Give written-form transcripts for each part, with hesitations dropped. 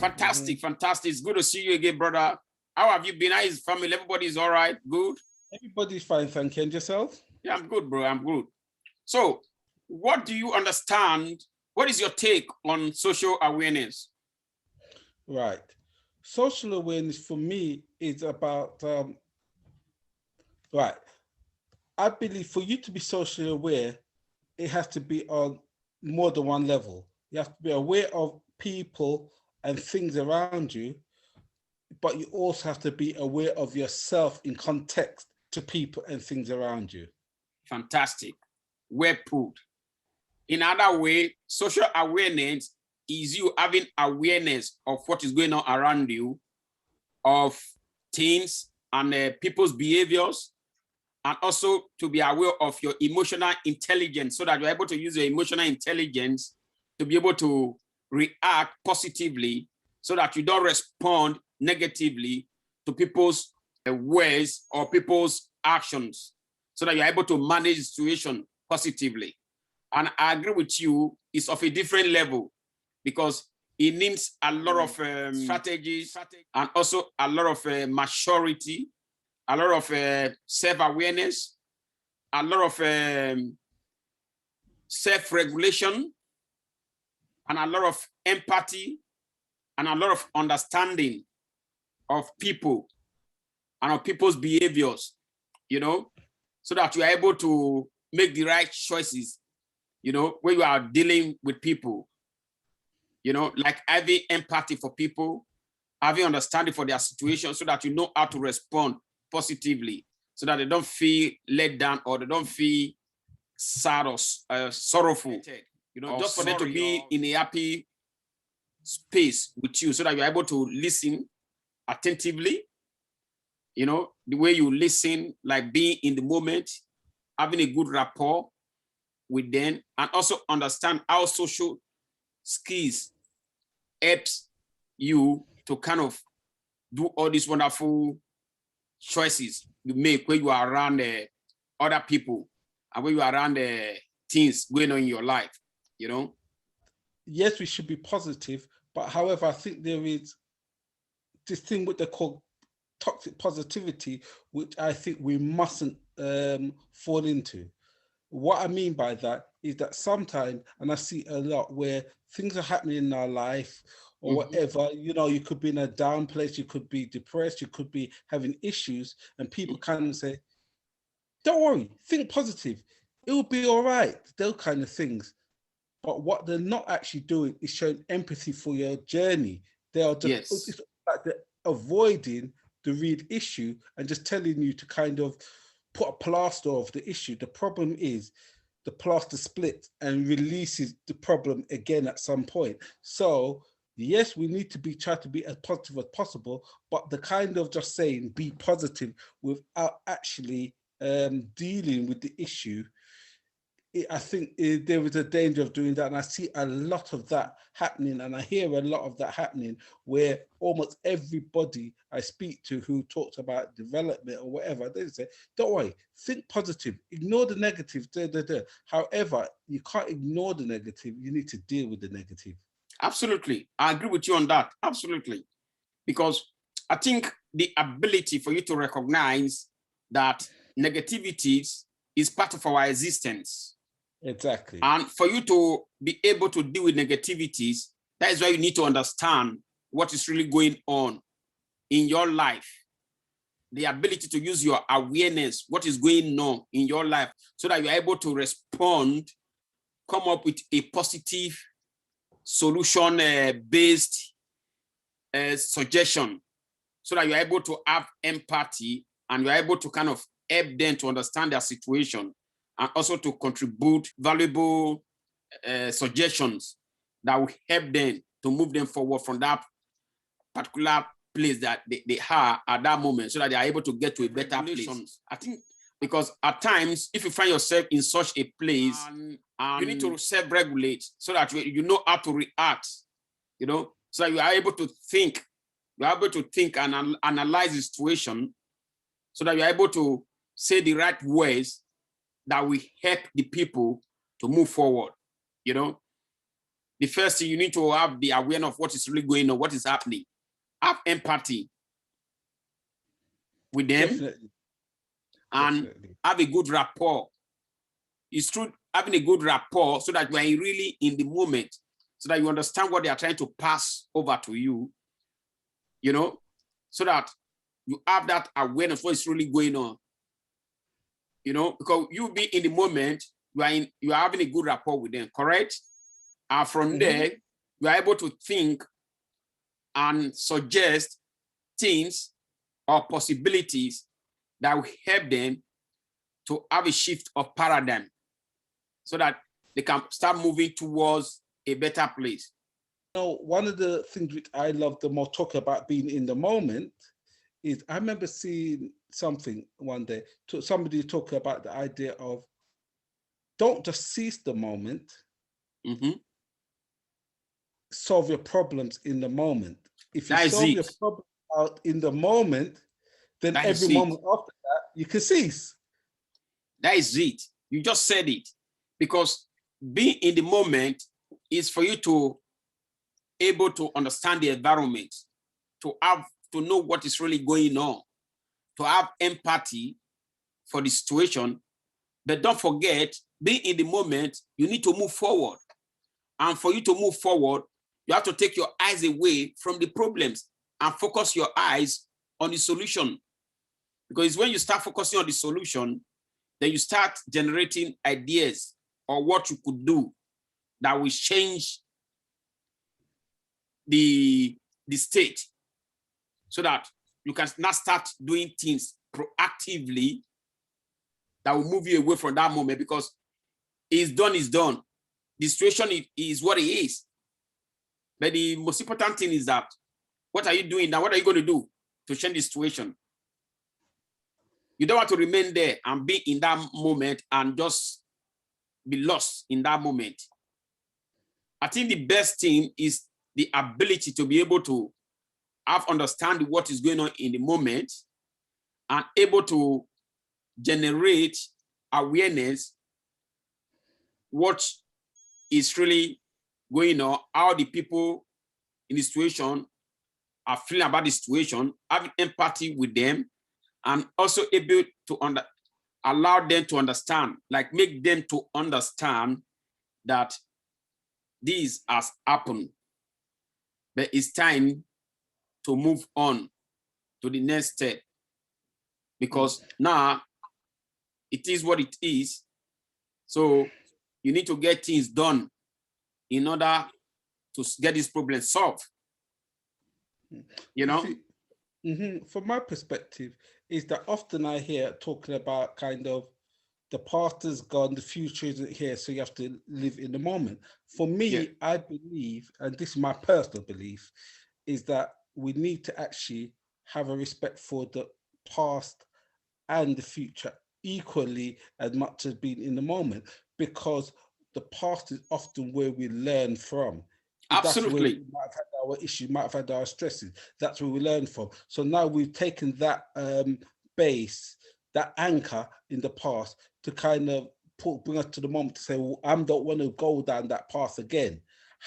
Fantastic, fantastic. It's good to see you again, brother. How have you been? How is family? Everybody's all right? Good? Everybody's fine, thank you. And yourself? Yeah, I'm good, bro. I'm good. So, what do you understand? What is your take on social awareness? Right. Social awareness for me is about, right. I believe for you to be socially aware, it has to be on more than one level. You have to be aware of people and things around you, but you also have to be aware of yourself in context to people and things around you. Fantastic. Well put. In other way, social awareness is you having awareness of what is going on around you, of things and people's behaviors, and also to be aware of your emotional intelligence so that you're able to use your emotional intelligence to be able to react positively so that you don't respond negatively to people's words or people's actions, so that you're able to manage the situation positively. And I agree with you, it's of a different level because it needs a lot of strategies and also a lot of maturity, a lot of self-awareness, a lot of self-regulation, and a lot of empathy, and a lot of understanding of people and of people's behaviors, you know, so that you are able to make the right choices, you know, when you are dealing with people, you know, like having empathy for people, having understanding for their situation so that you know how to respond positively so that they don't feel let down or they don't feel sad or sorrowful, you know, just for them to be in a happy space with you so that you're able to listen attentively, you know, the way you listen, like being in the moment, having a good rapport with them, and also understand how social skills helps you to kind of do all these wonderful choices you make when you are around other people and when you are around things going on in your life, you know? Yes, we should be positive, but however, I think there is this thing what they call toxic positivity, which I think we mustn't fall into. What I mean by that is that sometimes, and I see a lot where things are happening in our life or whatever, you know, you could be in a down place, you could be depressed, you could be having issues, and people kind of say, don't worry, think positive, it will be all right, those kind of things. But what they're not actually doing is showing empathy for your journey. They are just it's like they're avoiding the real issue and just telling you to kind of put a plaster of the issue. The problem is the plaster splits and releases the problem again at some point. So yes, we need to try to be as positive as possible, but the kind of just saying be positive without actually dealing with the issue, I think there is a danger of doing that. And I see a lot of that happening, and I hear a lot of that happening where almost everybody I speak to who talks about development or whatever, they say, don't worry, think positive, ignore the negative. However, you can't ignore the negative, you need to deal with the negative. Absolutely. I agree with you on that. Absolutely. Because I think the ability for you to recognize that negativities is part of our existence. Exactly. And for you to be able to deal with negativities, that is why you need to understand what is really going on in your life. The ability to use your awareness, what is going on in your life, so that you're able to respond, come up with a positive solution-based suggestion, so that you're able to have empathy and you're able to kind of help them to understand their situation and also to contribute valuable suggestions that will help them to move them forward from that particular place that they are at that moment, so that they are able to get to a better place. I think because at times, if you find yourself in such a place, you need to self-regulate so that you know how to react, you know, so that you are able to think, and analyze the situation, so that you're able to say the right words that will help the people to move forward, you know. the first thing you need to have the awareness of what is really going on, what is happening. Have empathy with them. Definitely. And Definitely. have a good rapport. It's through having a good rapport so that you are really in the moment, so that you understand what they are trying to pass over to you, you know, so that you have that awareness of what is really going on, you know, because you be in the moment, you are having a good rapport with them, correct? And from there, you are able to think and suggest things or possibilities that will help them to have a shift of paradigm so that they can start moving towards a better place. You know, one of the things which I love the most, talk about being in the moment, is I remember seeing something one day, somebody talk about the idea of don't just seize the moment, solve your problems in the moment. If you That is solve your it. problem out in the moment, then That is every it. moment after that, you can cease. That is it. You just said it. Because being in the moment is for you to able to understand the environment, to know what is really going on, to have empathy for the situation. But don't forget, being in the moment, you need to move forward. And for you to move forward, you have to take your eyes away from the problems and focus your eyes on the solution. Because it's when you start focusing on the solution, then you start generating ideas or what you could do that will change the state, so that you can now start doing things proactively that will move you away from that moment, because it's done is done. The situation is what it is. But the most important thing is that, what are you doing now? What are you going to do to change the situation? You don't want to remain there and be in that moment and just be lost in that moment. I think the best thing is the ability to be able to have understanding what is going on in the moment and able to generate awareness what is really going on, how the people in the situation are feeling about the situation, having empathy with them, and also able to allow them to understand, like make them to understand that this has happened, but it's time to move on to the next step, because now it is what it is. So you need to get things done in order to get this problem solved. You know? From my perspective, is that often I hear talking about kind of the past is gone, the future isn't here, so you have to live in the moment. For me, I believe, and this is my personal belief, is that we need to actually have a respect for the past and the future equally as much as being in the moment, because the past is often where we learn from. Absolutely. That's where we might have had our issues, might have had our stresses. That's where we learn from. So now we've taken that base, that anchor in the past, to kind of bring us to the moment to say, well, I don't want to go down that path again.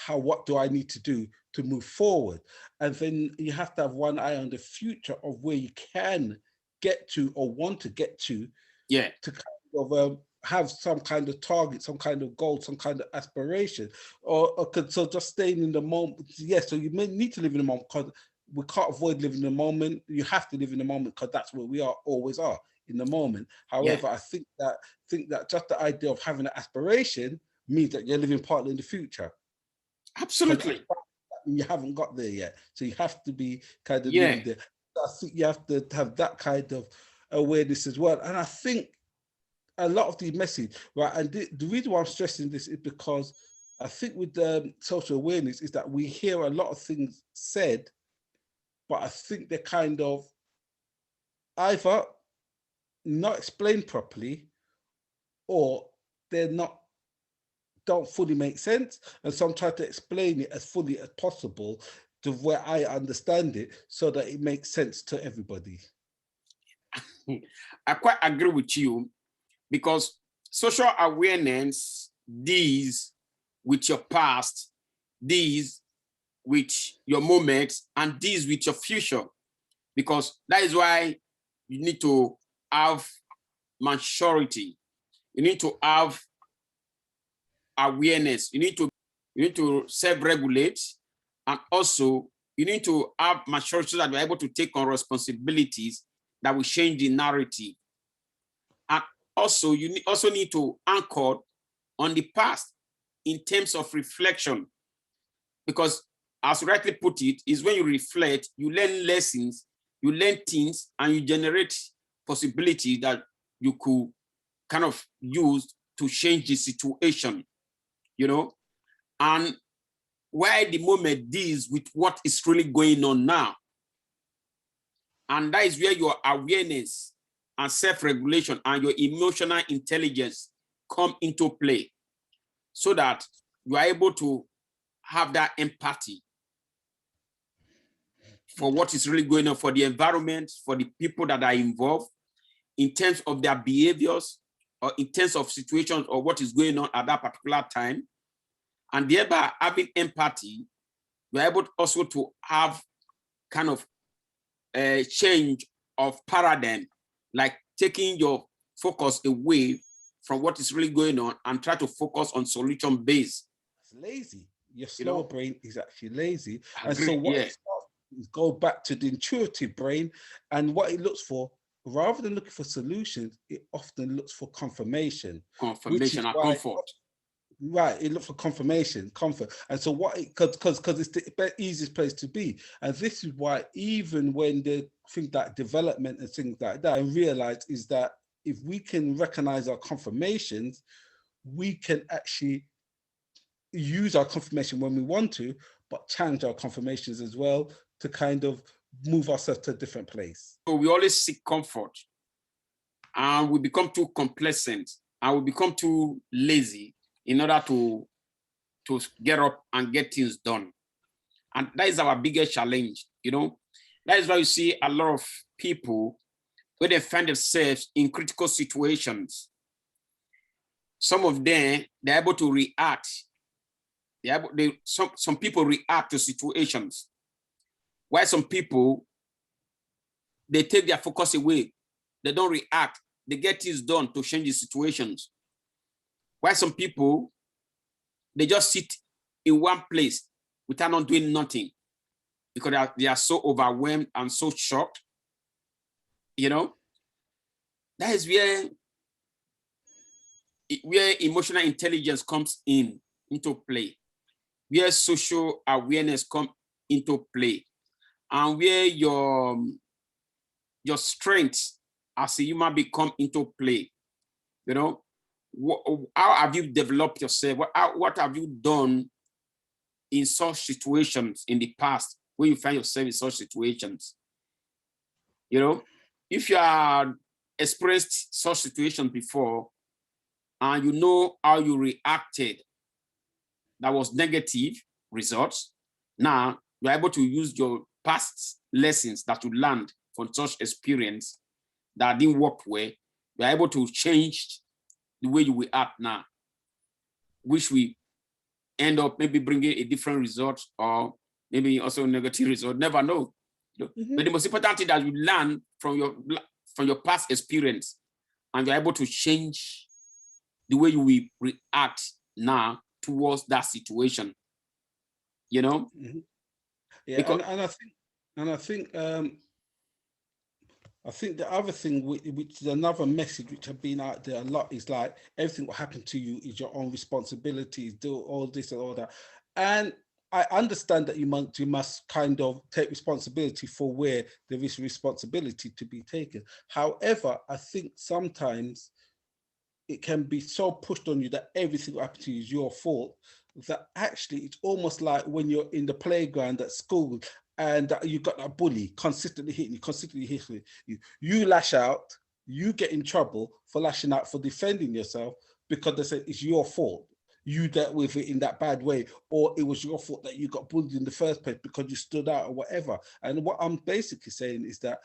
What do I need to do to move forward? And then you have to have one eye on the future of where you can get to or want to get to, to kind of have some kind of target, some kind of goal, some kind of aspiration, or so just staying in the moment. Yes, so you may need to live in the moment, because we can't avoid living in the moment. You have to live in the moment, because that's where we always are, in the moment. However, I think that just the idea of having an aspiration means that you're living partly in the future. Absolutely. You haven't got there yet, so you have to be kind of living there. I think you have to have that kind of awareness as well. And I think a lot of the message, right, and the reason why I'm stressing this is because I think with the social awareness is that we hear a lot of things said, but I think they're kind of either not explained properly, or don't fully make sense. And so I'm trying to explain it as fully as possible to where I understand it, so that it makes sense to everybody. I quite agree with you, because social awareness deals with your past these with your moments and these with your future, because that is why you need to have maturity. You need to have awareness. You need to self-regulate, and also you need to have maturity so that you're able to take on responsibilities that will change the narrative. And also you also need to anchor on the past in terms of reflection, because as you rightly put it, is when you reflect, you learn lessons, you learn things, and you generate possibilities that you could kind of use to change the situation, you know. And why the moment deals with what is really going on now. And that is where your awareness and self-regulation and your emotional intelligence come into play, so that you are able to have that empathy for what is really going on, for the environment, for the people that are involved, in terms of their behaviors, or in terms of situations or what is going on at that particular time. And thereby having empathy, you're able also to have kind of a change of paradigm, like taking your focus away from what is really going on and try to focus on solution based. It's lazy. Your slower brain is actually lazy. And Agree, so what yeah. it starts is go back to the intuitive brain, and what it looks for, rather than looking for solutions, it often looks for confirmation. Confirmation and Why, comfort. right, it looks for confirmation, comfort. And so what it, because it's the easiest place to be. And this is why even when they think that development and things like that, and realize is that if we can recognize our confirmations, we can actually use our confirmation when we want to, but change our confirmations as well to kind of move ourselves to a different place. So we always seek comfort, and we become too complacent, and we become too lazy in order to get up and get things done. And that is our biggest challenge, you know. That is why you see a lot of people when they find themselves in critical situations. Some of them, they're able to react. Some people react to situations, while some people, they take their focus away. They don't react. They get things done to change the situations. While some people, they just sit in one place without not doing nothing because they are so overwhelmed and so shocked. You know, that is where emotional intelligence comes into play, where social awareness comes into play, and where your strengths as a human being come into play. You know, how have you developed yourself? What have you done in such situations in the past when you find yourself in such situations? You know, if you are experienced such situations before and you know how you reacted, that was negative results. Now you're able to use your past lessons that you learned from such experience that didn't work well. You're able to change the way you will act now, which we end up maybe bringing a different result or maybe also a negative result. Never know. Mm-hmm. But the most important thing that you learn from your past experience, and you're able to change the way you will react now towards that situation. You know? Mm-hmm. Yeah, because, I think the other thing, which is another message which have been out there a lot, is like everything what happened to you is your own responsibility. Do all this and all that, and I understand that you must kind of take responsibility for where there is responsibility to be taken. However, I think sometimes it can be so pushed on you that everything that happened to you is your fault, that actually it's almost like when you're in the playground at school and you've got that bully constantly hitting you, you lash out, you get in trouble for lashing out, for defending yourself, because they say it's your fault. You dealt with it in that bad way, or it was your fault that you got bullied in the first place because you stood out or whatever. And what I'm basically saying is that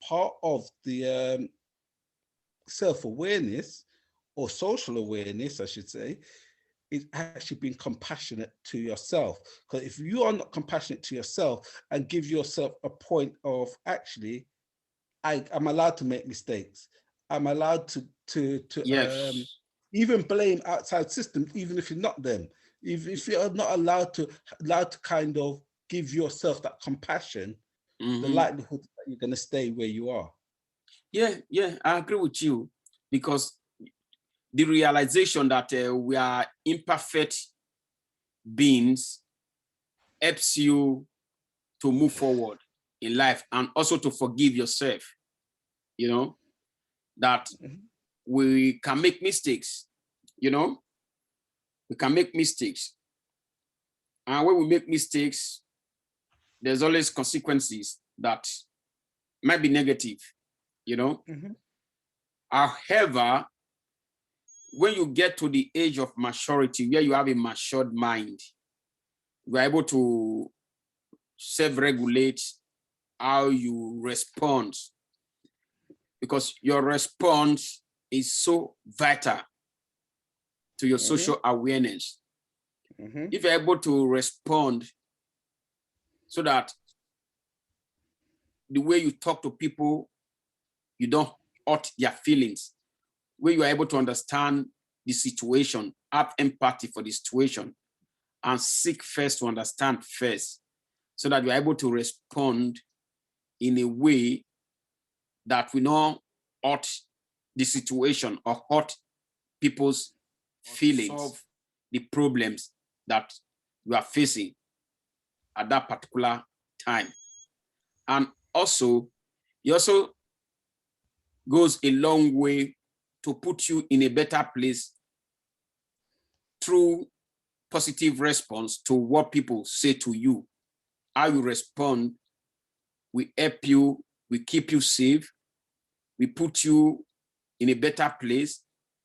part of the self-awareness, or social awareness, I should say, is actually being compassionate to yourself. Because if you are not compassionate to yourself and give yourself a point of actually, I'm allowed to make mistakes. I'm allowed to Yes. even blame outside systems, even if you're not them. If you're not allowed to kind of give yourself that compassion, the likelihood that you're going to stay where you are. Yeah, I agree with you, because the realization that we are imperfect beings helps you to move forward in life, and also to forgive yourself, you know, that we can make mistakes, you know, we can make mistakes. And when we make mistakes, there's always consequences that might be negative, you know. However, when you get to the age of maturity, where you have a matured mind, you are able to self-regulate how you respond, because your response is so vital to your social awareness. If you're able to respond so that the way you talk to people, you don't hurt their feelings, where you are able to understand the situation, have empathy for the situation, and seek first to understand first, so that you're able to respond in a way that will not hurt the situation or hurt people's feelings, solve the problems that you are facing at that particular time. And also, it also goes a long way to put you in a better place through positive response to what people say to you. How you respond will help you, will keep you safe, we put you in a better place,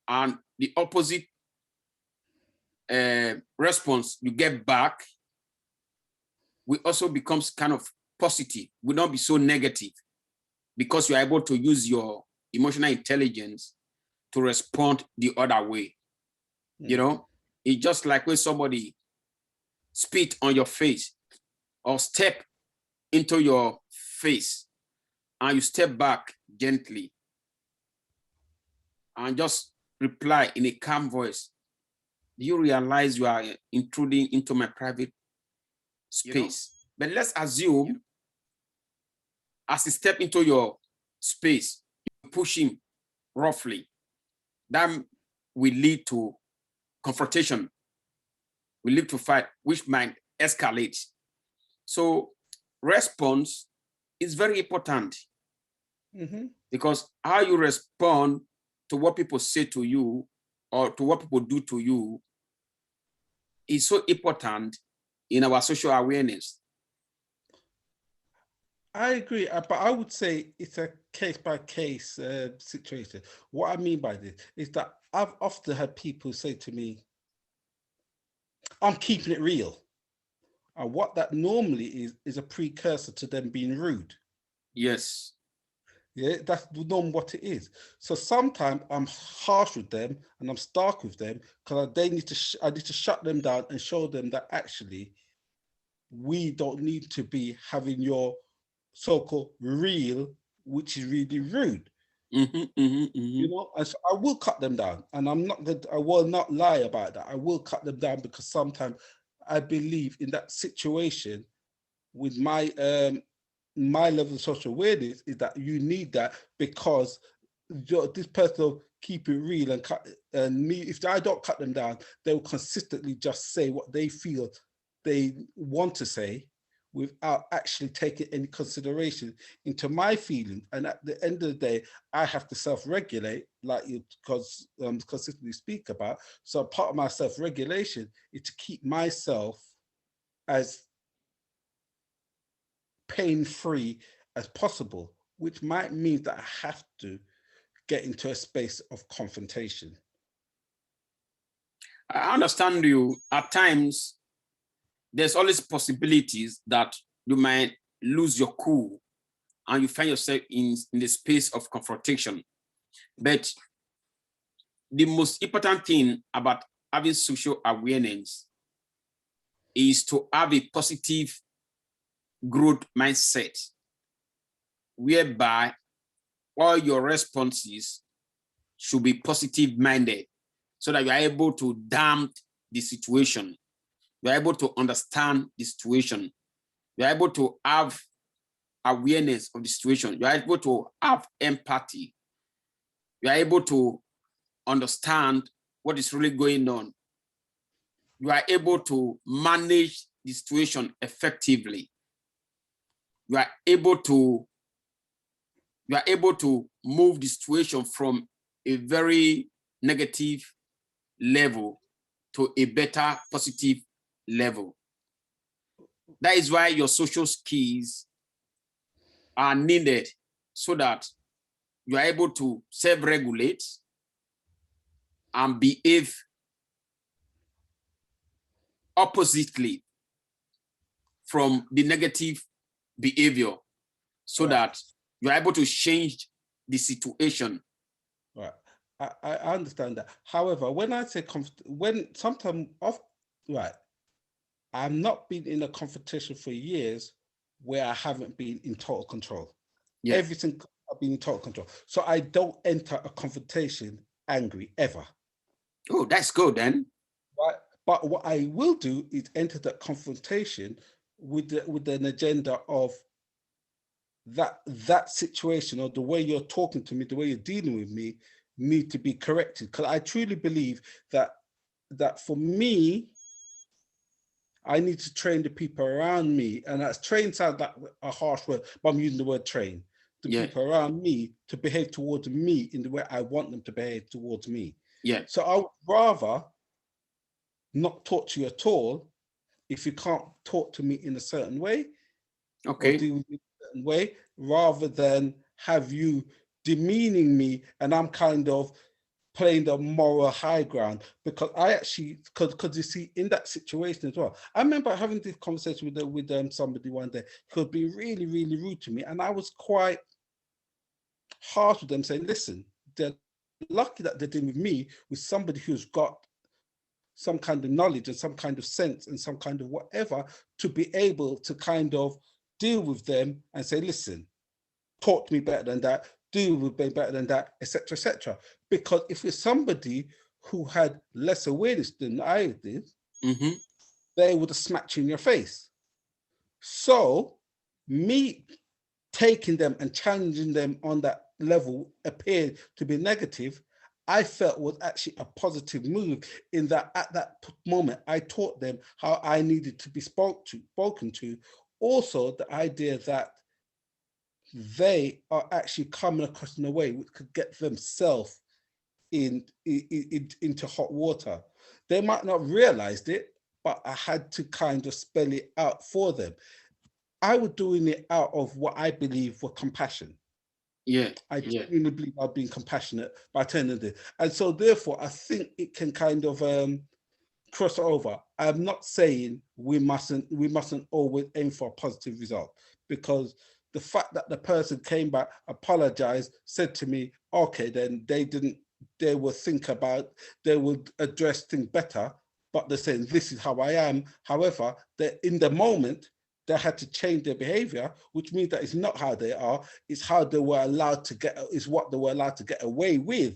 and the opposite response you get back will also becomes kind of positive, will not be so negative, because you're able to use your emotional intelligence to respond the other way. You know, it's just like when somebody spit on your face or step into your face, and you step back gently and just reply in a calm voice, do you realize you are intruding into my private space? But let's assume as he step into your space, you push him roughly. That will lead to confrontation, will lead to fight, which might escalate. So response is very important, because how you respond to what people say to you or to what people do to you is so important in our social awareness. I agree, but I would say it's a case-by-case situation. What I mean by this is that I've often had people say to me, I'm keeping it real. And what that normally is a precursor to them being rude. Yes. Yeah, that's the norm what it is. So sometimes I'm harsh with them and I'm stark with them because I need to shut them down and show them that actually we don't need to be having your so-called real, which is really rude. You know, and so I will cut them down, and I will not lie about that. I will cut them down because sometimes I believe in that situation with my my level of social awareness is that you need that, because this person will keep it real and cut, and me, if I don't cut them down, they will consistently just say what they feel they want to say without actually taking any consideration into my feelings. And at the end of the day, I have to self-regulate, like you consistently speak about. So part of my self-regulation is to keep myself as pain-free as possible, which might mean that I have to get into a space of confrontation. I understand you. At times, there's always possibilities that you might lose your cool and you find yourself in the space of confrontation. But the most important thing about having social awareness is to have a positive growth mindset, whereby all your responses should be positive minded, so that you are able to damp the situation. You are able to understand the situation. You are able to have awareness of the situation. You are able to have empathy. You are able to understand what is really going on. You are able to manage the situation effectively. You are able to move the situation from a very negative level to a better positive level. That is why your social skills are needed, so that you are able to self-regulate and behave oppositely from the negative behavior, so that you are able to change the situation. Right. I understand that. However, when I say sometimes I'm not been in a confrontation for years where I haven't been in total control. Yeah. Everything I've been in total control. So I don't enter a confrontation angry ever. Oh, that's good then. Right. But what I will do is enter that confrontation with an agenda of that situation, or the way you're talking to me, the way you're dealing with me, need to be corrected. Because I truly believe that for me, I need to train the people around me, and that's train sounds like a harsh word, but I'm using the word train. The people around me to behave towards me in the way I want them to behave towards me. Yeah. So I would rather not talk to you at all if you can't talk to me in a certain way, okay, or deal with me in a certain way, rather than have you demeaning me and I'm kind of playing the moral high ground. Because I actually, because you see, in that situation as well, I remember having this conversation with somebody one day who could be really, really rude to me, and I was quite harsh with them, saying, listen, they're lucky that they're dealing with me, with somebody who's got some kind of knowledge and some kind of sense and some kind of whatever, to be able to kind of deal with them and say, listen, talk to me better than that, deal with me better than that, etc., etc. Because if it's somebody who had less awareness than I did, they would have smacked you in your face. So me taking them and challenging them on that level appeared to be negative, I felt was actually a positive move, in that at that moment I taught them how I needed to be spoken to. Also, the idea that they are actually coming across in a way which could get themselves into hot water. They might not realized it, but I had to kind of spell it out for them. I was doing it out of what I believe were compassion. Yeah. I genuinely believe I've been compassionate by turning it. And so therefore, I think it can kind of cross over. I'm not saying we mustn't always aim for a positive result, because the fact that the person came back, apologized, said to me, okay, then they will address things better, but they're saying, this is how I am. However, in the moment, they had to change their behavior, which means that it's not how they are, it's how they were allowed to it's what they were allowed to get away with.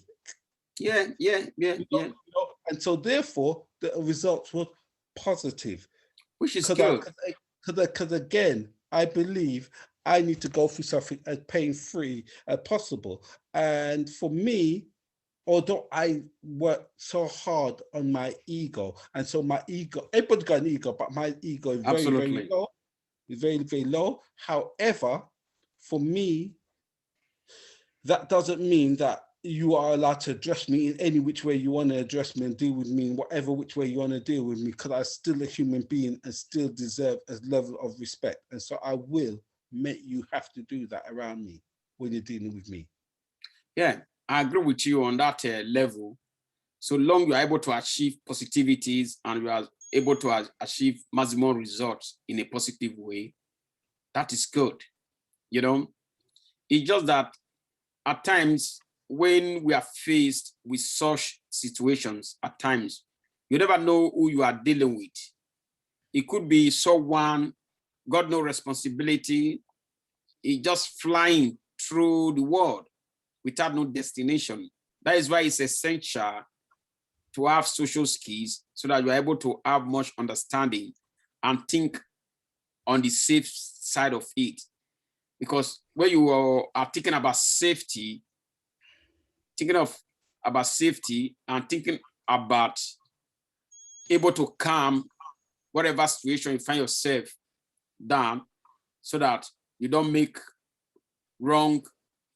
Yeah. And so therefore, the results were positive. Which is good. Because again, I believe I need to go through something as pain-free as possible. And for me, although I work so hard on my ego, and so my ego, everybody's got an ego, but my ego is very, very low. It's very, very low. However, for me, that doesn't mean that you are allowed to address me in any which way you want to address me and deal with me in whatever which way you want to deal with me, because I'm still a human being and still deserve a level of respect. And so I will make you have to do that around me when you're dealing with me. Yeah, I agree with you on that level. So long you are able to achieve positivities and you are able to achieve maximum results in a positive way, that is good. You know, it's just that at times when we are faced with such situations, at times You never know who you are dealing with. It could be someone, got no responsibility, he just flying through the world without no destination. That is why it's essential to have social skills so that you're able to have much understanding and think on the safe side of it. Because when you are thinking about safety, about safety and thinking about able to calm whatever situation you find yourself down so that you don't make wrong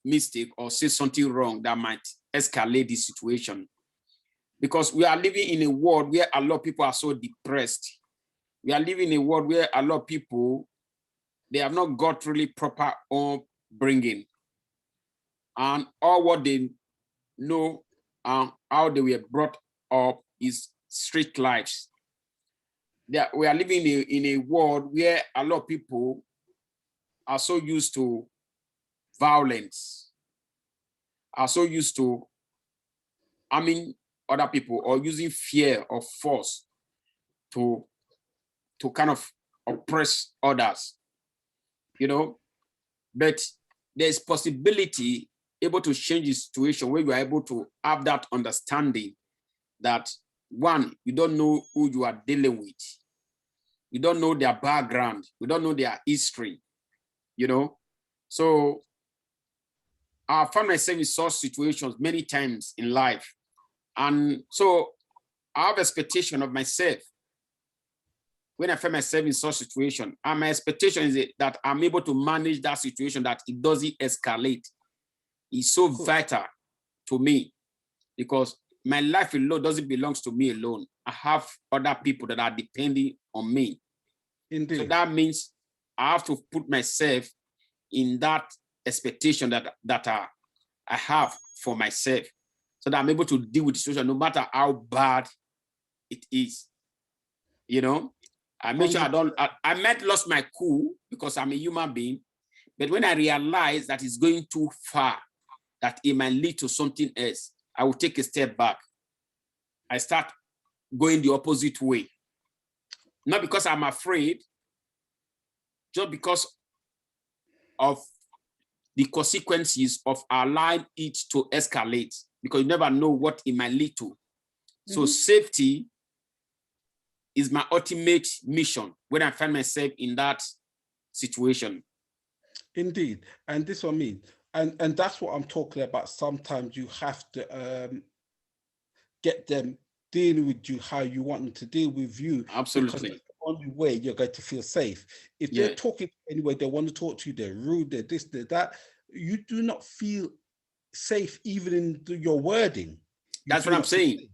mistake or say something wrong that might escalate the situation. Because we are living in a world where a lot of people are so depressed. We are living in a world where a lot of people, they have not got really proper upbringing. And all what they know and how they were brought up is street lives. We are living in a world where a lot of people are so used to violence, are so used to harming other people or using fear or force to kind of oppress others, you know. But there's possibility able to change the situation where you are able to have that understanding that, one, you don't know who you are dealing with. You don't know their background. You don't know their history, you know. So I found myself in such situations many times in life. And so I have expectation of myself when I find myself in such situation. And my expectation is that I'm able to manage that situation, that it doesn't escalate. It's so vital to me because my life alone doesn't belong to me alone. I have other people that are depending on me. Indeed. So that means I have to put myself in that expectation that I have for myself, so that I'm able to deal with the situation no matter how bad it is. You know, I make sure I might lost my cool because I'm a human being, but when I realize that it's going too far, that it might lead to something else, I will take a step back. I start going the opposite way. Not because I'm afraid, just because of the consequences of allowing it to escalate, because you never know what it might lead to. So safety is my ultimate mission when I find myself in that situation. Indeed. And this what I mean. And that's what I'm talking about. Sometimes you have to get them dealing with you how you want them to deal with you. Absolutely. Because that's the only way you're going to feel safe. If they're talking anyway, they want to talk to you, they're rude, they're this, they're that, you do not feel safe even in your wording. That's what I'm saying.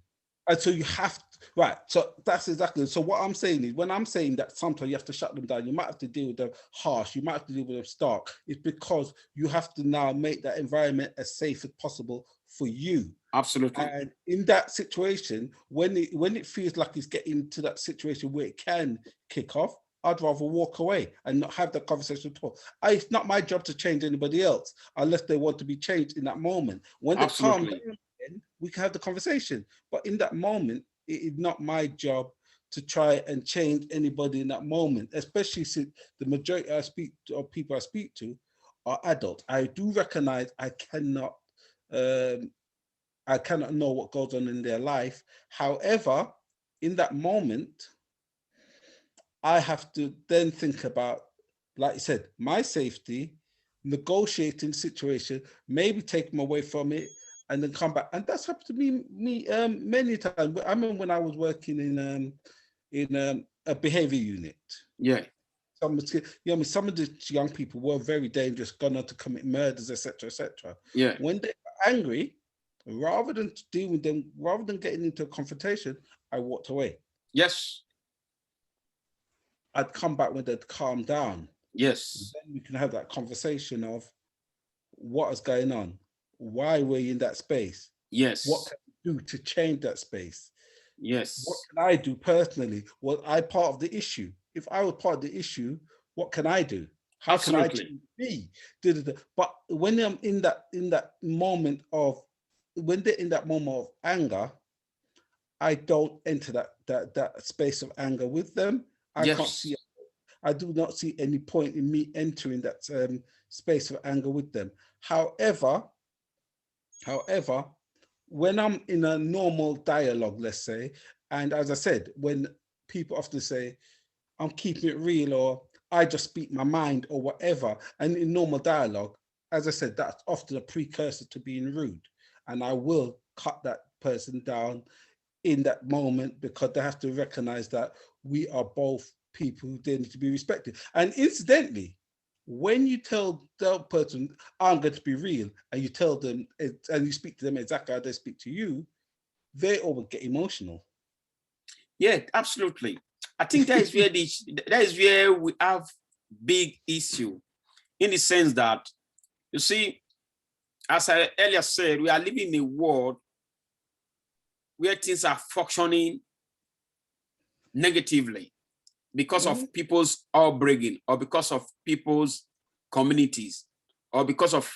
And so you have to, right. So that's exactly. So what I'm saying is, when I'm saying that sometimes you have to shut them down, you might have to deal with them harsh, you might have to deal with them stark. It's because you have to now make that environment as safe as possible for you. Absolutely. And in that situation, when it feels like it's getting to that situation where it can kick off, I'd rather walk away and not have that conversation at all. It's not my job to change anybody else unless they want to be changed in that moment. When they calm down, we can have the conversation. But in that moment, it is not my job to try and change anybody in that moment, especially since the majority of people I speak to are adults. I do recognize I cannot know what goes on in their life. However, in that moment, I have to then think about, like you said, my safety, negotiating situation, maybe take them away from it, and then come back. And that's happened to me many times. I remember when I was working in a behavior unit. Yeah. Some of the young people were very dangerous, gone on to commit murders, etc., etc. Yeah. When they were angry, rather than deal with them, rather than getting into a confrontation, I walked away. Yes. I'd come back when they'd calm down. Yes. Then we can have that conversation of what is going on, why were you in that space? Yes. What can we do to change that space? Yes. What can I do personally? Was I part of the issue? If I was part of the issue, what can I do? How Absolutely. can I change me? But when I'm in that moment of, when they're in that moment of anger, I don't enter that space of anger with them. I can't Yes. see. I do not see any point in me entering that space of anger with them. However, when I'm in a normal dialogue, let's say, and as I said, when people often say, I'm keeping it real, or I just speak my mind, or whatever, and in normal dialogue, as I said, that's often a precursor to being rude. And I will cut that person down in that moment, because they have to recognize that we are both people who need to be respected. And incidentally, when you tell the person, I'm going to be real, and you tell them, and you speak to them exactly how they speak to you, they all get emotional. Yeah, absolutely. I think that is where we have big issue, in the sense that, you see, as I earlier said, we are living in a world where things are functioning negatively because of people's upbringing, or because of people's communities, or because of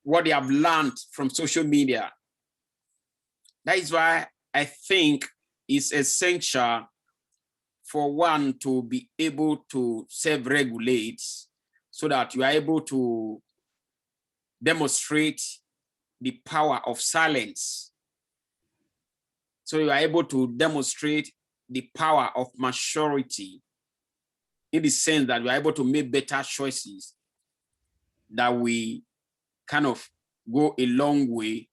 what they have learned from social media. That is why I think it's essential for one to be able to self-regulate, so that you are able to demonstrate the power of silence. So you are able to demonstrate the power of maturity, in the sense that you are able to make better choices that we kind of go a long way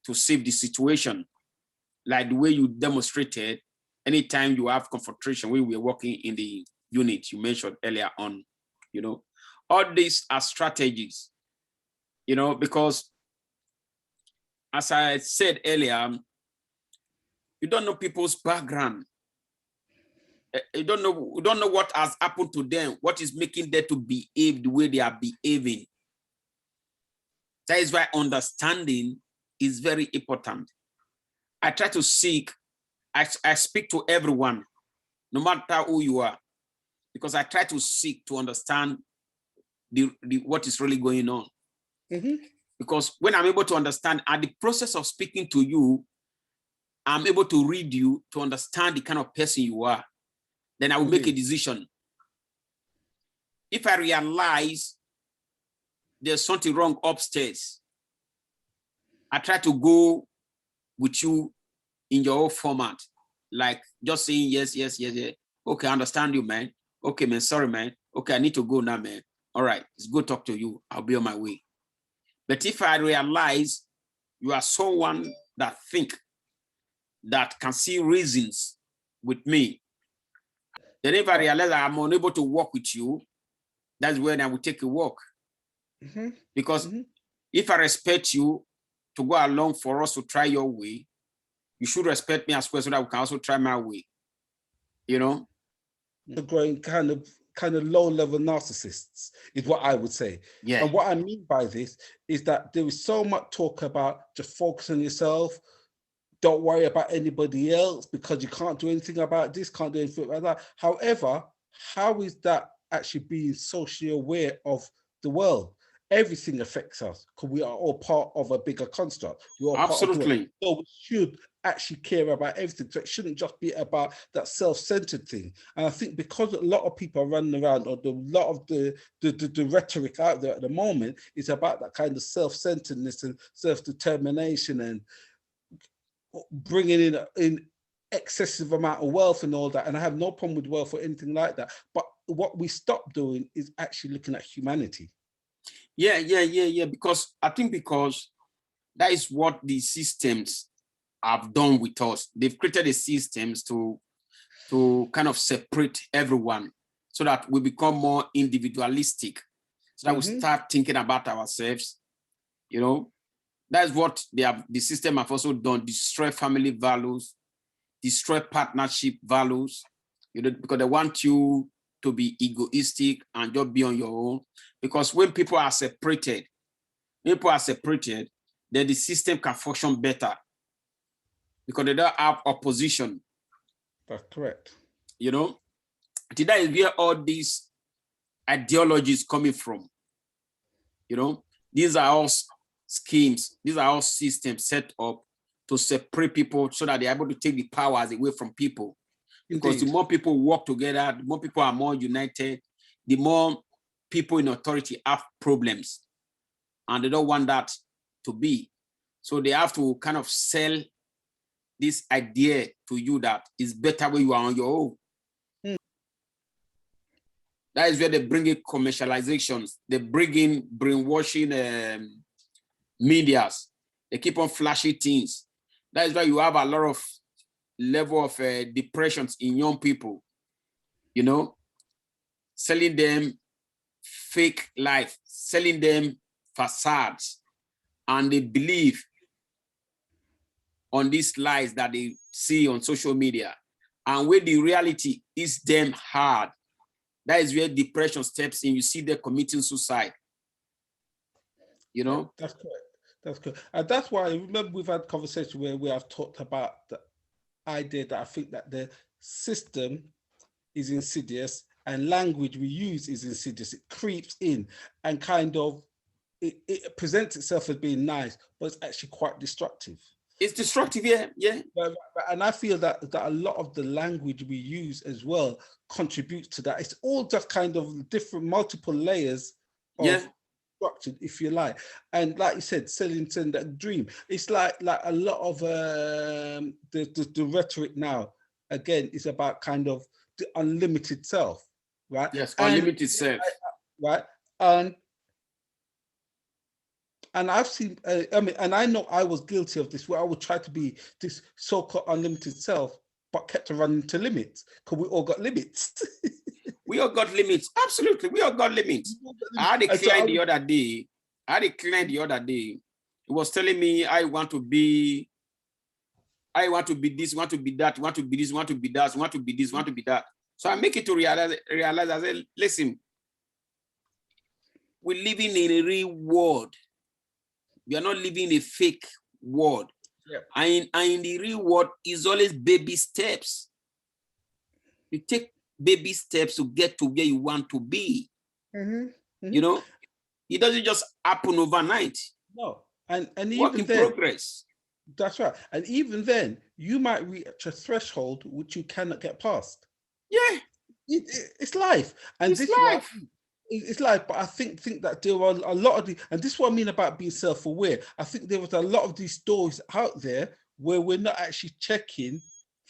to save the situation. Like the way you demonstrated anytime you have confrontation when we were working in the unit you mentioned earlier on, all these are strategies, because as I said earlier, you don't know people's background. You don't know what has happened to them, what is making them to behave the way they are behaving. That is why understanding is very important. I try to seek, I speak to everyone, no matter who you are, because I try to seek to understand what is really going on. Because when I'm able to understand, at the process of speaking to you, I'm able to read you to understand the kind of person you are. Then I will make a decision. If I realize there's something wrong upstairs, I try to go with you in your own format, like just saying yes, yes, yes, yes. Okay, I understand you, man. Okay, man, sorry, man. Okay, I need to go now, man. All right, it's good to talk to you. I'll be on my way. But if I realize you are someone that can see reasons with me, then if I realize that I'm unable to work with you, that's when I will take a walk. Because if I respect you to go along for us to try your way, you should respect me as well, so that we can also try my way. The growing kind of low-level narcissists is what I would say. Yeah. And what I mean by this is that there is so much talk about just focus on yourself, don't worry about anybody else, because you can't do anything about this, can't do anything like that. However, how is that actually being socially aware of the world? Everything affects us, because we are all part of a bigger construct. We're all absolutely. So we should actually care about everything. So it shouldn't just be about that self-centered thing. And I think because a lot of people are running around, or a lot of the rhetoric out there at the moment is about that kind of self-centeredness and self-determination, and bringing in excessive amount of wealth and all that. And I have no problem with wealth or anything like that. But what we stop doing is actually looking at humanity. Yeah. Because that is what the systems have done with us. They've created the systems to kind of separate everyone, so that we become more individualistic, so that we start thinking about ourselves. That's what the system have also done: destroy family values, destroy partnership values, because they want you to be egoistic and just be on your own. Because when people are separated, then the system can function better, because they don't have opposition. That's correct. That is where all these ideologies coming from. These are all schemes, these are all systems set up to separate people so that they're able to take the powers away from people. Because Indeed. the more people work together, the more people are more united, the more people in authority have problems. And they don't want that to be. So they have to kind of sell this idea to you that it's better when you are on your own. That is where they bring in commercializations. They bring in brainwashing medias. They keep on flashing things. That is why you have a lot of level of depressions in young people, you know, selling them fake life, selling them facades, and they believe on these lies that they see on social media. And when the reality is them hard, that is where depression steps in. You see them committing suicide. You know? Yeah, that's correct. That's correct. And that's why I remember we've had conversation where we have talked about the idea that I think that the system is insidious and language we use is insidious. It creeps in and kind of it presents itself as being nice, but it's actually quite destructive. It's destructive, yeah. And I feel that a lot of the language we use as well contributes to that. It's all just kind of different, multiple layers of structure, if you like. And like you said, selling that dream. It's like a lot of the rhetoric now, again, is about kind of the unlimited self, right? Yes, unlimited self. Right. And I've seen, and I know I was guilty of this, where I would try to be this so-called unlimited self, but kept running to limits, because we all got limits. We all got limits. Absolutely, we all got limits. I had a client the other day. He was telling me, I want to be this, want to be that, want to be this, want to be that, want to be this, want to be that. So I make it to realize, I said, listen, we're living in a real world. We are not living in a fake world. Yeah. And in the real world, is always baby steps. You take baby steps to get to where you want to be. You know, it doesn't just happen overnight. No, and work even in then, progress. That's right. And even then, you might reach a threshold which you cannot get past. Yeah, it's life, and it's life. It's life, but I think that there are a lot of and this is what I mean about being self-aware. I think there was a lot of these stories out there where we're not actually checking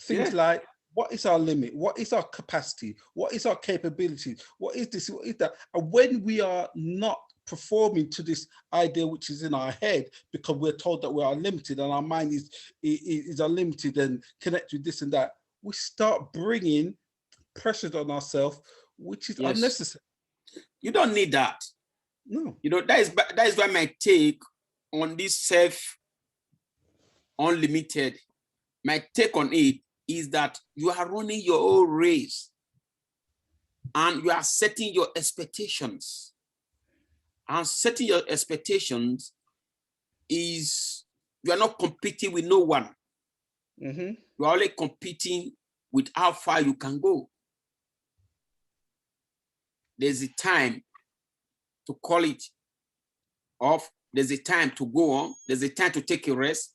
things like, what is our limit? What is our capacity? What is our capability? What is this? What is that? And when we are not performing to this idea which is in our head, because we're told that we are limited and our mind is unlimited and connected with this and that, we start bringing pressures on ourselves, which is unnecessary. You don't need that. No. You know, that is why my take on this self-unlimited, my take on it is that you are running your own race and you are setting your expectations. And setting your expectations is, you are not competing with no one. You are only competing with how far you can go. There's a time to call it off. There's a time to go on. There's a time to take a rest.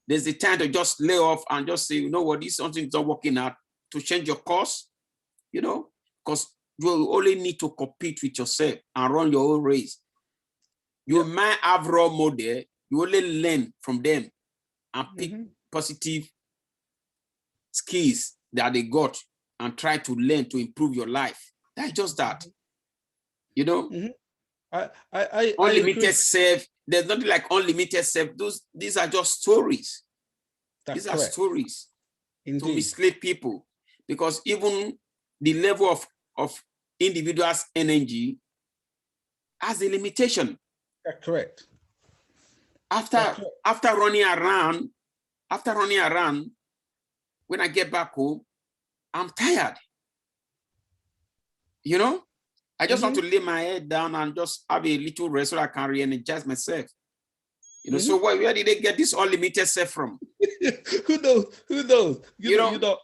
There's a time to just lay off and just say, you know what, this something's not working out, to change your course, you know, because you only need to compete with yourself and run your own race. You might have role model, you only learn from them and pick positive skills that they got and try to learn to improve your life. That's just that. You know, I unlimited self. There's nothing like unlimited self. These are just stories. These are stories to mislead people, because even the level of individual's energy has a limitation. That's correct. After running around, when I get back home, I'm tired. You know, I just want to lay my head down and just have a little rest so I can re-energize myself. You know, so where did they get this unlimited self from? Who knows? You know,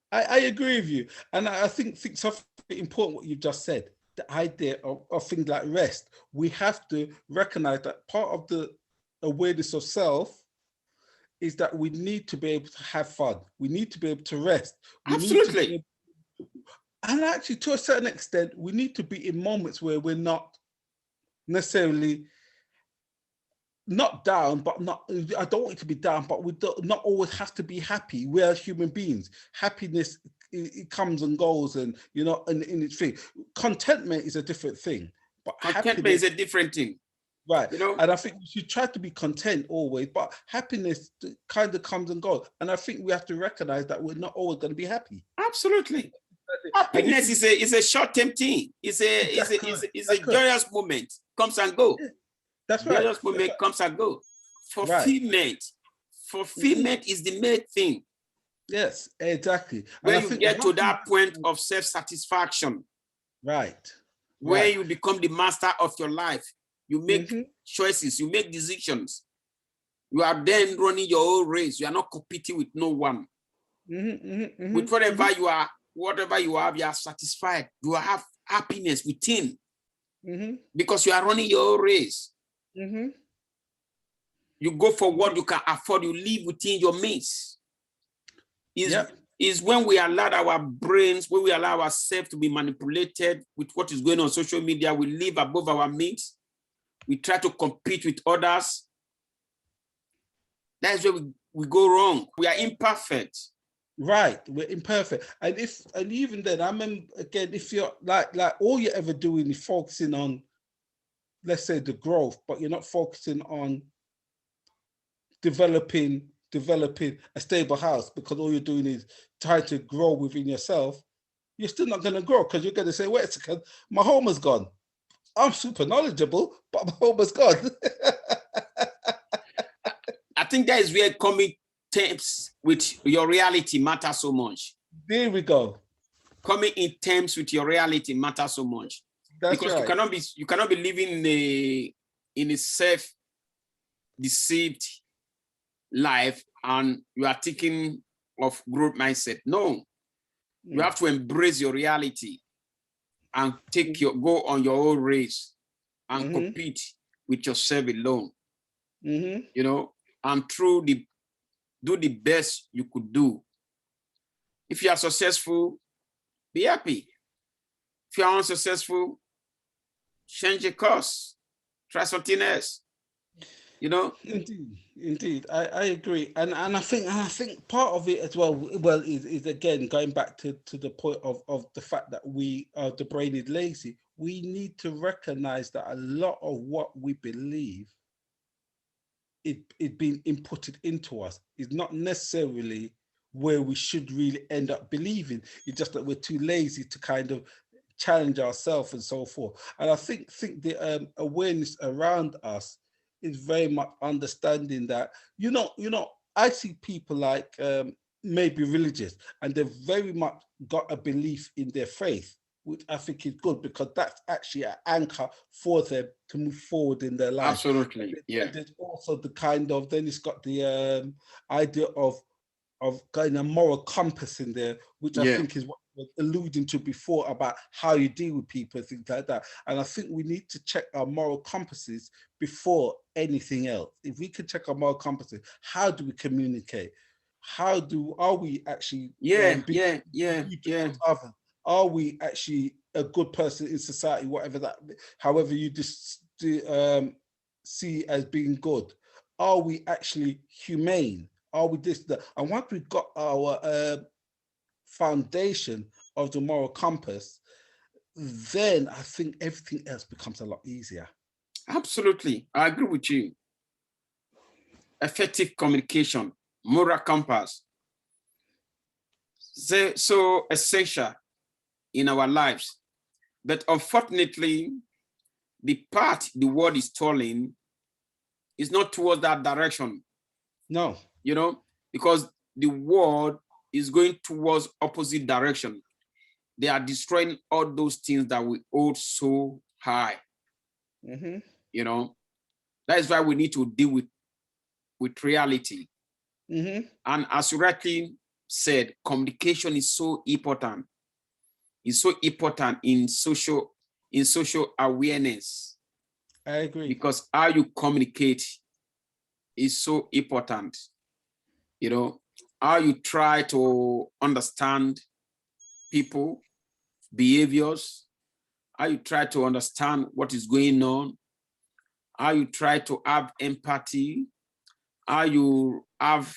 I agree with you. And I think something important what you've just said, the idea of things like rest. We have to recognize that part of the awareness of self is that we need to be able to have fun. We need to be able to rest. We Absolutely. need to and actually, to a certain extent, we need to be in moments where we're not necessarily not down, but not, I don't want it to be down, but we don't not always have to be happy. We are human beings. Happiness, it comes and goes, and you know, and its thing. Contentment is a different thing, but Contentment is a different thing. Right. You know? And I think we should try to be content always, but happiness kind of comes and goes. And I think we have to recognize that we're not always going to be happy. Absolutely. Happiness is a short-term thing. It's a joyous moment, comes and go. Yeah, that's right. Joyous moment comes and go. Fulfillment. Fulfillment is the main thing. Yes, exactly. When you get to that point of self-satisfaction. Right. Where you become the master of your life. You make choices, you make decisions. You are then running your own race. You are not competing with no one. With whatever you are, whatever you have, you are satisfied. You have happiness within. Because you are running your own race. You go for what you can afford. You live within your means. Is when we allow our brains, when we allow ourselves to be manipulated with what is going on social media, we live above our means. We try to compete with others. That's where we go wrong. We are imperfect. Right, we're imperfect. And even then, I remember again, if you're like all you're ever doing is focusing on, let's say, the growth, but you're not focusing on developing a stable house, because all you're doing is trying to grow within yourself, you're still not going to grow, because you're going to say, wait a second, my home is gone. I'm super knowledgeable, but my home is gone. I think that is where coming terms with your reality matters so much. There we go. Coming in terms with your reality matters so much. That's because right. you cannot be living in a self-deceived life and you are thinking of growth mindset. No, you have to embrace your reality and go on your own race and compete with yourself alone. You know, and do the best you could do. If you are successful, be happy. If you are unsuccessful, change your course, try something else. You know, indeed, I agree, and I think part of it as well is again going back to the point of the fact that the brain is lazy. We need to recognize that a lot of what we believe it being inputted into us is not necessarily where we should really end up believing. It's just that we're too lazy to kind of challenge ourselves and so forth. And I think the awareness around us is very much understanding that, you know, I see people like maybe religious, and they've very much got a belief in their faith, which I think is good, because that's actually an anchor for them to move forward in their life. Absolutely, yeah. There's also the kind of, then it's got the idea of kind of moral compass in there, which I think is what I was alluding to before about how you deal with people and things like that. And I think we need to check our moral compasses before anything else. If we could check our moral compasses, how do we communicate? Are we actually are we actually a good person in society, however you just see as being good? Are we actually humane? Are we this, that? And once we've got our foundation of the moral compass, then I think everything else becomes a lot easier. Absolutely, I agree with you. Effective communication, moral compass, so essential in our lives. But unfortunately, the path the world is toiling is not towards that direction. No. You know, because the world is going towards opposite direction. They are destroying all those things that we hold so high. You know, that is why we need to deal with reality. And as you rightly said, communication is so important. It's so important in social awareness. I agree. Because how you communicate is so important. You know, how you try to understand people, behaviors, how you try to understand what is going on, how you try to have empathy, how you have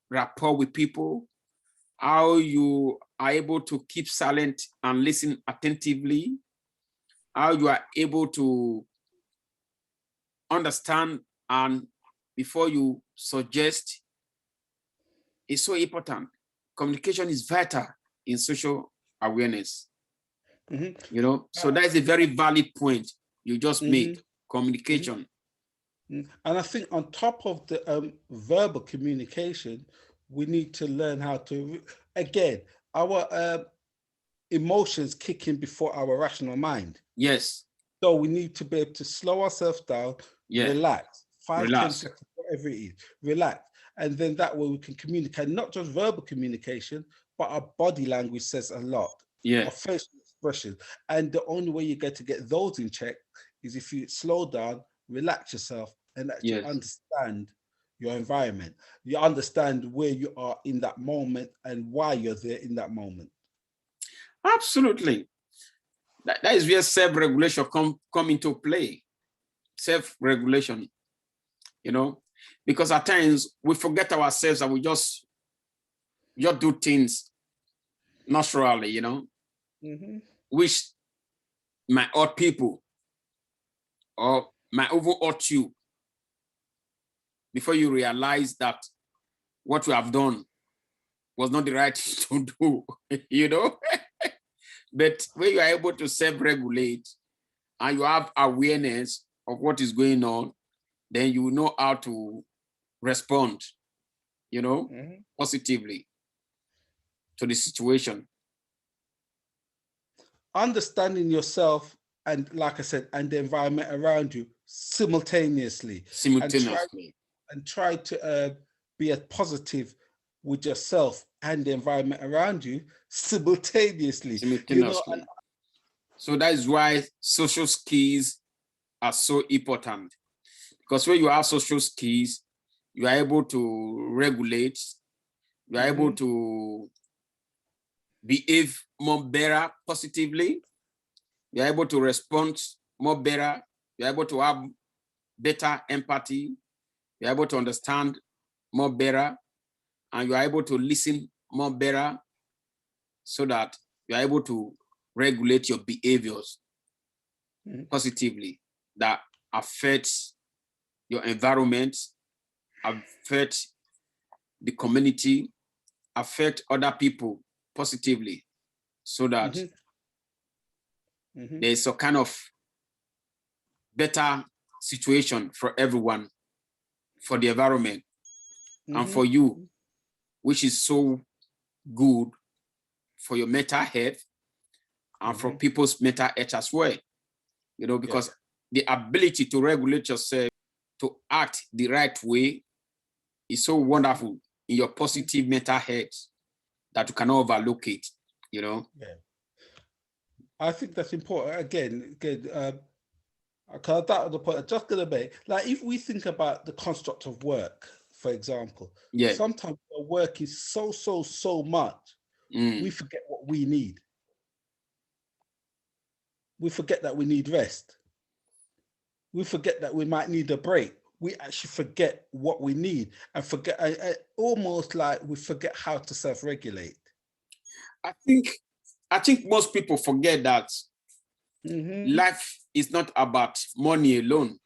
rapport with people, how you are able to keep silent and listen attentively, how you are able to understand and before you suggest is so important. Communication is vital in social awareness. You know, so that is a very valid point you just made. Communication. And I think on top of the verbal communication, we need to learn how to, again, our emotions kick in before our rational mind. Yes. So we need to be able to slow ourselves down, relax, 5-10 seconds, whatever it is, relax. And then that way we can communicate, not just verbal communication, but our body language says a lot. Our facial expression. And the only way you get to get those in check is if you slow down, relax yourself, and actually understand your environment. You understand where you are in that moment and why you're there in that moment. Absolutely. That is where self-regulation come into play. Self-regulation, you know, because at times we forget ourselves and we just do things naturally, you know, which might hurt people or might over hurt you before you realize that what you have done was not the right thing to do, you know. But when you are able to self-regulate and you have awareness of what is going on, then you know how to respond, you know, positively to the situation. Understanding yourself and, like I said, and the environment around you simultaneously. And try to be as positive with yourself and the environment around you simultaneously. You know, so that is why social skills are so important, because when you have social skills, you are able to regulate, you are able to behave more better positively, you are able to respond more better, you are able to have better empathy, you are able to understand more better, and you are able to listen more better, so that you are able to regulate your behaviors positively that affects your environment, affect the community, affect other people positively, so that there is a kind of better situation for everyone, for the environment, and for you, which is so good for your mental health and for people's mental health as well. You know, because the ability to regulate yourself, to act the right way is so wonderful in your positive mental health that you cannot overlook it, you know? I think that's important. Again, because that was the point I'm just going to make. Like, if we think about the construct of work, for example, sometimes our work is so much, we forget what we need. We forget that we need rest. We forget that we might need a break. We actually forget what we need and forget, almost like we forget how to self-regulate. I think most people forget that life is not about money alone.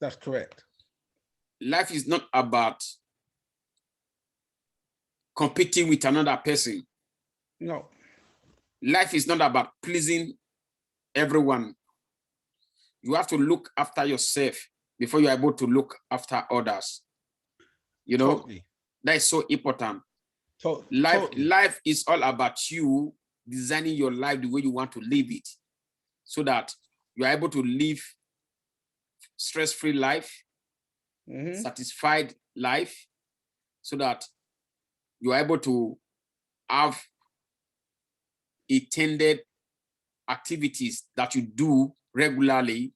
That's correct. Life is not about competing with another person. No. Life is not about pleasing everyone. You have to look after yourself before you're able to look after others. You know, that is so important. Life is all about you designing your life the way you want to live it, so that you are able to live stress-free life, satisfied life, so that you are able to have intended activities that you do regularly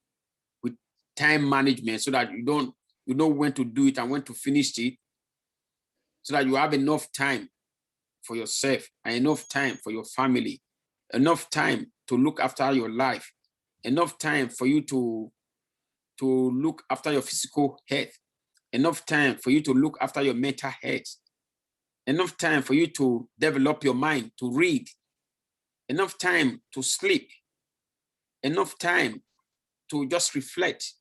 with time management, so that you know when to do it and when to finish it, so that you have enough time for yourself and enough time for your family, enough time to look after your life, enough time for you to look after your physical health, enough time for you to look after your mental health, enough time for you to develop your mind, to read, enough time to sleep, enough time to just reflect,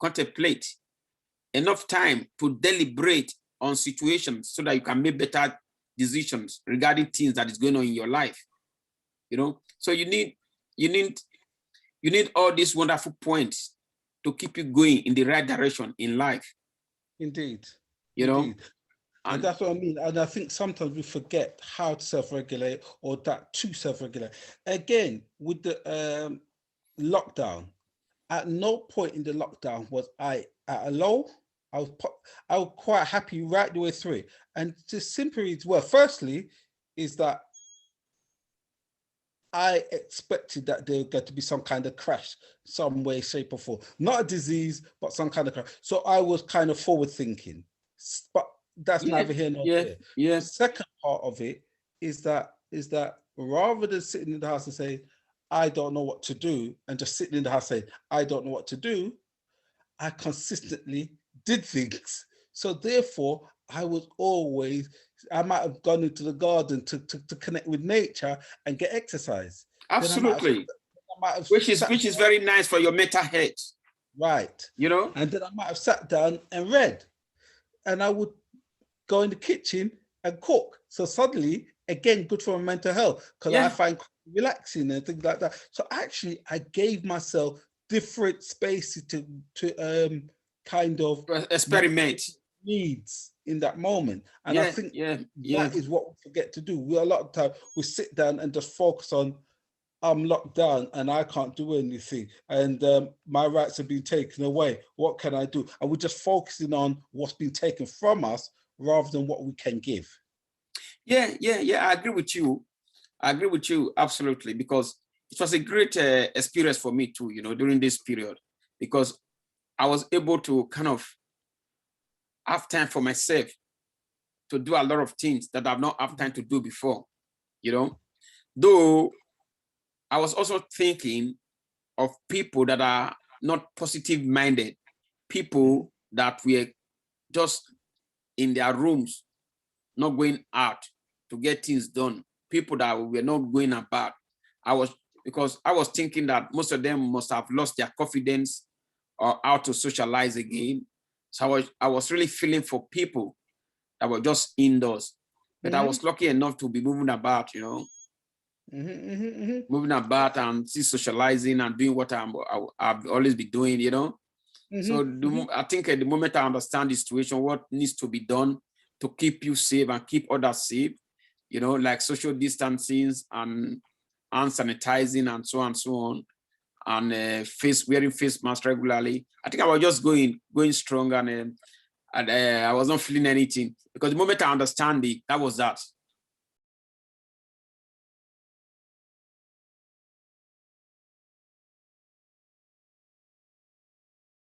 contemplate, enough time to deliberate on situations so that you can make better decisions regarding things that is going on in your life. You know, so you need all these wonderful points to keep you going in the right direction in life. Indeed. You know, Indeed. And that's what I mean. And I think sometimes we forget how to self-regulate, or that to self-regulate. Again, with the lockdown, at no point in the lockdown was I at a low. I was quite happy right the way through it. And just simply, well, firstly, is that I expected that there was going to be some kind of crash, some way, shape, or form. Not a disease, but some kind of crash. So I was kind of forward thinking. But that's neither here nor there. The second part of it is that rather than sitting in the house and saying, I don't know what to do, and just sitting in the house saying, I don't know what to do, I consistently did things. So therefore, I might have gone into the garden to connect with nature and get exercise. Absolutely. Which is very nice for your mental health. Right. You know? And then I might have sat down and read. And I would go in the kitchen and cook. So suddenly, again, good for my mental health, because I find relaxing and things like that. So actually, I gave myself different spaces to kind of experiment needs in that moment. And I think that is what we forget to do. A lot of time we sit down and just focus on, I'm locked down and I can't do anything, and my rights have been taken away. What can I do? And we're just focusing on what's been taken from us rather than what we can give. Yeah. I agree with you. Absolutely, because it was a great experience for me too, you know, during this period, because I was able to kind of have time for myself to do a lot of things that I've not had time to do before, you know. Though I was also thinking of people that are not positive minded, people that were just in their rooms, not going out to get things done, people that were not going about. Because I was thinking that most of them must have lost their confidence or how to socialize again. So I was really feeling for people that were just indoors. But I was lucky enough to be moving about, you know, moving about and still socializing and doing what I've always been doing, you know. So I think at the moment I understand the situation, what needs to be done to keep you safe and keep others safe, you know, like social distancing and hand sanitizing and so on, and wearing face masks regularly. I think I was just going strong, and I was not feeling anything, because the moment I understand it, that was that.